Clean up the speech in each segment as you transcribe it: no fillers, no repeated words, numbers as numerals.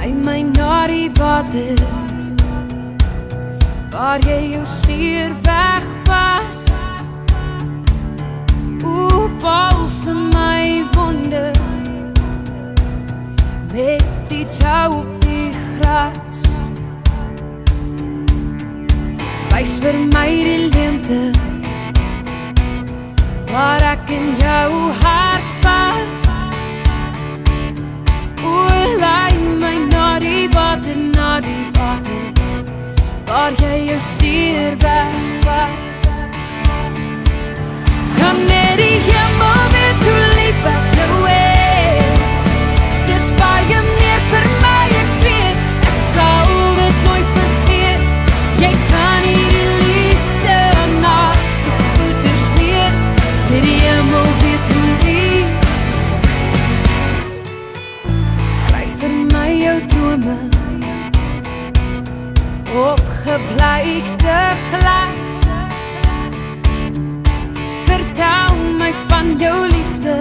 Lei my na die water waar jy jou seer weg was. Pals in my wonde met die touw op die gras. Wys vir my die leemte waar ek in jou hart pas. Lei my na die water, waar jy jou seer weg was. Kan net die hemel weer toe lief ek jou het. Dis baie meer vir my, ek weet, ek sal dit nooit vergeet. Jy kan nie die liefde na so voeters weet. Net die hemel weer toe lief. Skryf vir my jou drome op gebleikte glas. Vertel my van jou liefde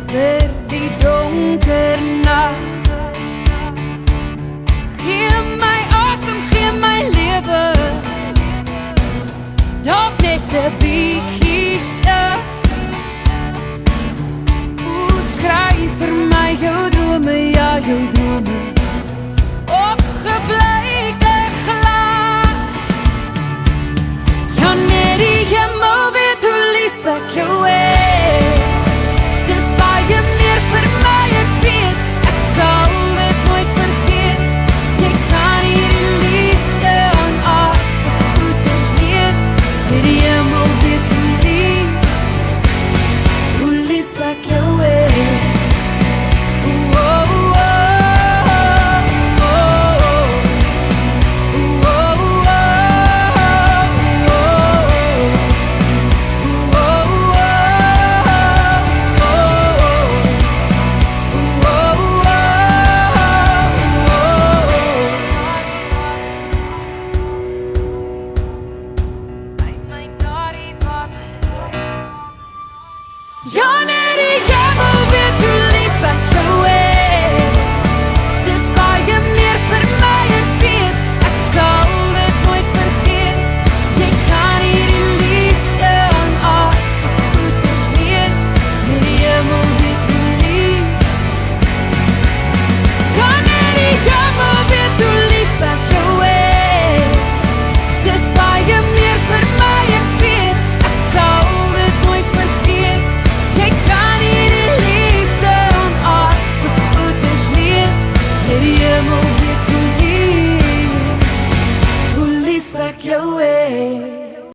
vir die donker nag. Gee my asem, gee my lewe, dalk net 'n bietjie sug. Skryf vir my jou drome, ja jou drome, opgebly.